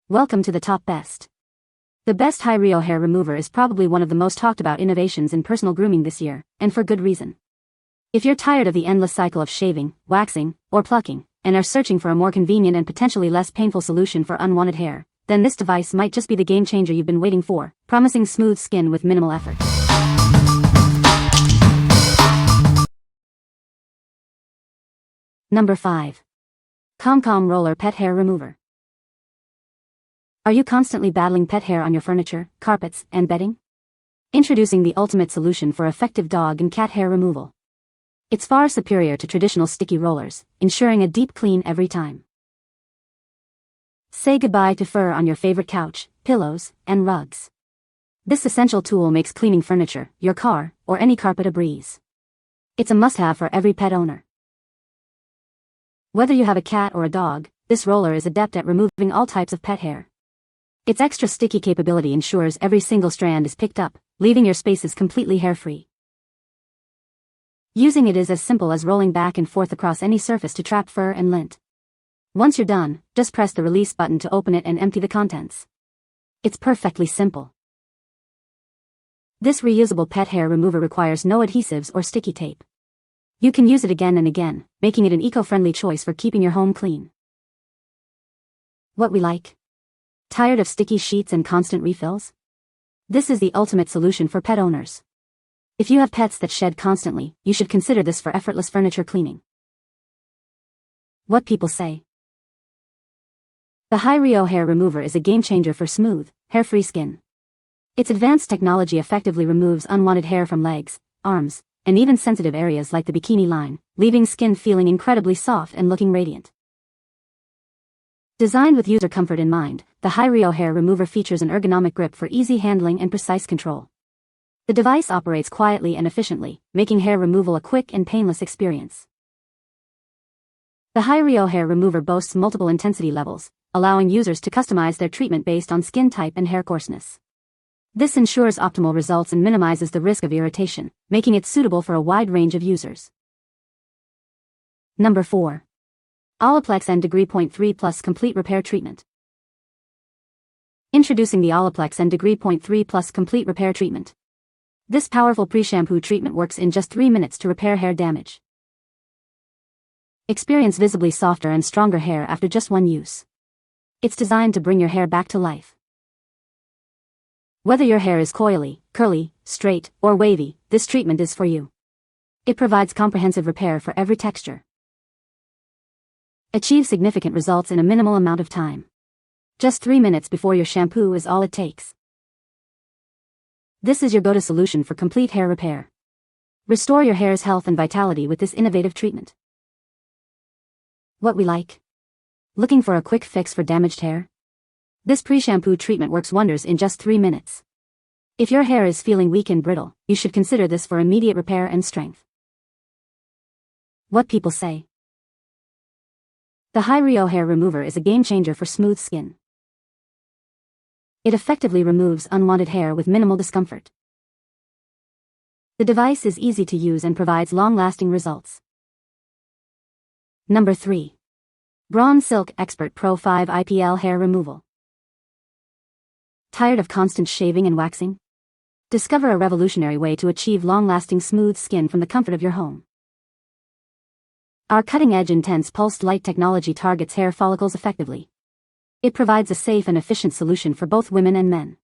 Welcome to the top best. The best Hairio Hair Remover is probably one of the most talked about innovations in personal grooming this year, and for good reason. If you're tired of the endless cycle of shaving, waxing, or plucking, and are searching for a more convenient and potentially less painful solution for unwanted hair, then this device might just be the game changer you've been waiting for, promising smooth skin with minimal effort. Number 5. ChomChom Roller Pet Hair Remover. Are you constantly battling pet hair on your furniture, carpets, and bedding? Introducing the ultimate solution for effective dog and cat hair removal. It's far superior to traditional sticky rollers, ensuring a deep clean every time. Say goodbye to fur on your favorite couch, pillows, and rugs. This essential tool makes cleaning furniture, your car, or any carpet a breeze. It's a must-have for every pet owner. Whether you have a cat or a dog, this roller is adept at removing all types of pet hair. Its extra sticky capability ensures every single strand is picked up, leaving your spaces completely hair-free. Using it is as simple as rolling back and forth across any surface to trap fur and lint. Once you're done, just press the release button to open it and empty the contents. It's perfectly simple. This reusable pet hair remover requires no adhesives or sticky tape. You can use it again and again, making it an eco-friendly choice for keeping your home clean. What we like? Tired of sticky sheets and constant refills? This is the ultimate solution for pet owners. If you have pets that shed constantly, you should consider this for effortless furniture cleaning. What people say. The Hairio Hair Remover is a game changer for smooth, hair-free skin. Its advanced technology effectively removes unwanted hair from legs, arms, and even sensitive areas like the bikini line, leaving skin feeling incredibly soft and looking radiant. Designed with user comfort in mind, the Hairio Hair Remover features an ergonomic grip for easy handling and precise control. The device operates quietly and efficiently, making hair removal a quick and painless experience. The Hairio Hair Remover boasts multiple intensity levels, allowing users to customize their treatment based on skin type and hair coarseness. This ensures optimal results and minimizes the risk of irritation, making it suitable for a wide range of users. Number 4. Olaplex N°.3 Plus Complete Repair Treatment. Introducing the Olaplex N°.3 Plus Complete Repair Treatment. This powerful pre-shampoo treatment works in just 3 minutes to repair hair damage. Experience visibly softer and stronger hair after just one use. It's designed to bring your hair back to life. Whether your hair is coily, curly, straight, or wavy, this treatment is for you. It provides comprehensive repair for every texture. Achieve significant results in a minimal amount of time. Just 3 minutes before your shampoo is all it takes. This is your go-to solution for complete hair repair. Restore your hair's health and vitality with this innovative treatment. What we like? Looking for a quick fix for damaged hair? This pre-shampoo treatment works wonders in just 3 minutes. If your hair is feeling weak and brittle, you should consider this for immediate repair and strength. What people say. The Hairio Hair Remover is a game changer for smooth skin. It effectively removes unwanted hair with minimal discomfort. The device is easy to use and provides long-lasting results. Number 3. Braun Silk Expert Pro 5 IPL Hair Removal. Tired of constant shaving and waxing? Discover a revolutionary way to achieve long-lasting smooth skin from the comfort of your home. Our cutting-edge intense pulsed light technology targets hair follicles effectively. It provides a safe and efficient solution for both women and men.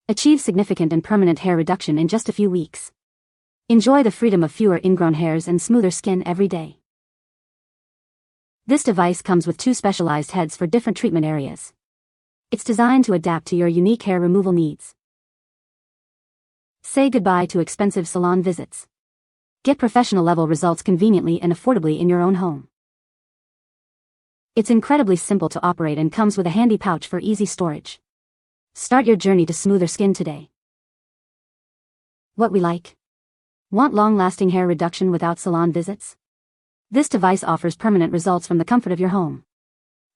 Achieve significant and permanent hair reduction in just a few weeks. Enjoy the freedom of fewer ingrown hairs and smoother skin every day. This device comes with 2 specialized heads for different treatment areas. It's designed to adapt to your unique hair removal needs. Say goodbye to expensive salon visits. Get professional-level results conveniently and affordably in your own home. It's incredibly simple to operate and comes with a handy pouch for easy storage. Start your journey to smoother skin today. What we like? Want long-lasting hair reduction without salon visits? This device offers permanent results from the comfort of your home.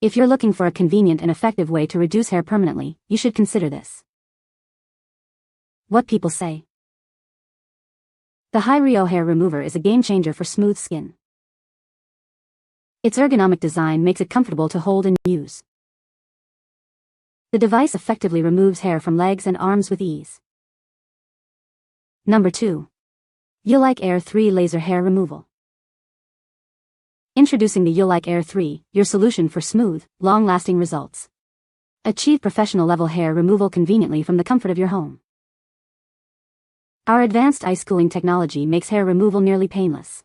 If you're looking for a convenient and effective way to reduce hair permanently, you should consider this. What people say. The Hairio Hair Remover is a game changer for smooth skin. Its ergonomic design makes it comfortable to hold and use. The device effectively removes hair from legs and arms with ease. Number 2. Ulike Air 3 Laser Hair Removal. Introducing the Ulike Air 3, your solution for smooth, long-lasting results. Achieve professional-level hair removal conveniently from the comfort of your home. Our advanced ice cooling technology makes hair removal nearly painless.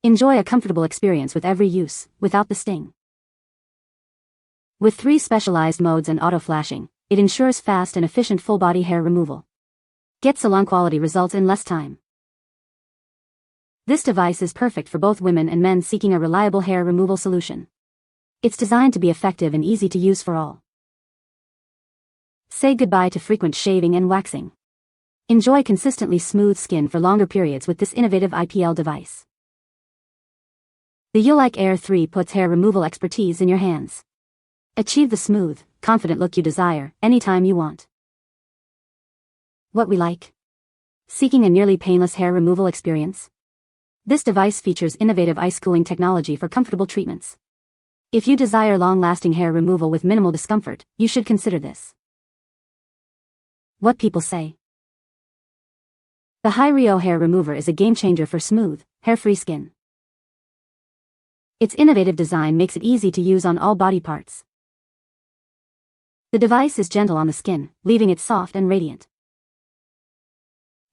Enjoy a comfortable experience with every use, without the sting. With 3 specialized modes and auto-flashing, it ensures fast and efficient full-body hair removal. Get salon-quality results in less time. This device is perfect for both women and men seeking a reliable hair removal solution. It's designed to be effective and easy to use for all. Say goodbye to frequent shaving and waxing. Enjoy consistently smooth skin for longer periods with this innovative IPL device. The Ulike Air 3 puts hair removal expertise in your hands. Achieve the smooth, confident look you desire, anytime you want. What we like. Seeking a nearly painless hair removal experience? This device features innovative ice cooling technology for comfortable treatments. If you desire long-lasting hair removal with minimal discomfort, you should consider this. What people say. The Hairio Hair Remover is a game-changer for smooth, hair-free skin. Its innovative design makes it easy to use on all body parts. The device is gentle on the skin, leaving it soft and radiant.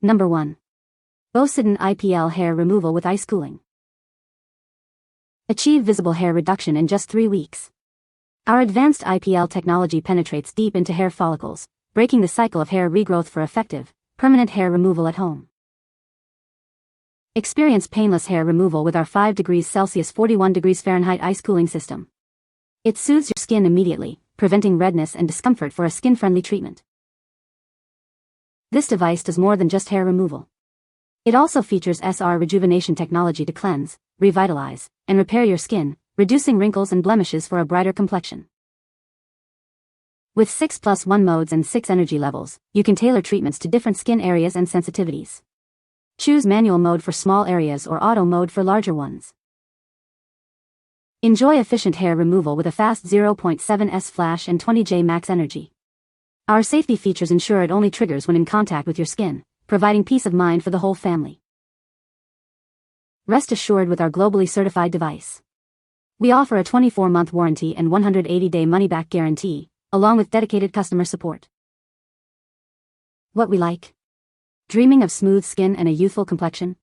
Number 1. BoSidin IPL Hair Removal with Ice Cooling. Achieve visible hair reduction in just 3 weeks. Our advanced IPL technology penetrates deep into hair follicles, breaking the cycle of hair regrowth for effective, permanent hair removal at home. Experience painless hair removal with our 5 degrees Celsius 41 degrees Fahrenheit ice cooling system. It soothes your skin immediately, preventing redness and discomfort for a skin-friendly treatment. This device does more than just hair removal. It also features SR rejuvenation technology to cleanse, revitalize, and repair your skin, reducing wrinkles and blemishes for a brighter complexion. With 6+1 modes and 6 energy levels, you can tailor treatments to different skin areas and sensitivities. Choose manual mode for small areas or auto mode for larger ones. Enjoy efficient hair removal with a fast 0.7S flash and 20J max energy. Our safety features ensure it only triggers when in contact with your skin, providing peace of mind for the whole family. Rest assured with our globally certified device. We offer a 24-month warranty and 180-day money-back guarantee, along with dedicated customer support. What we like. Dreaming of smooth skin and a youthful complexion?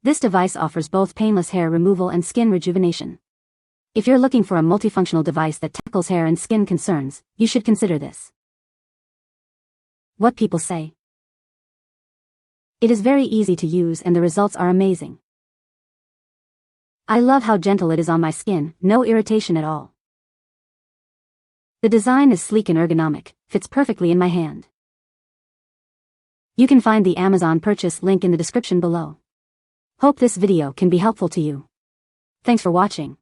This device offers both painless hair removal and skin rejuvenation. If you're looking for a multifunctional device that tackles hair and skin concerns, you should consider this. What people say. It is very easy to use and the results are amazing. I love how gentle it is on my skin, no irritation at all. The design is sleek and ergonomic, fits perfectly in my hand. You can find the Amazon purchase link in the description below. Hope this video can be helpful to you. Thanks for watching.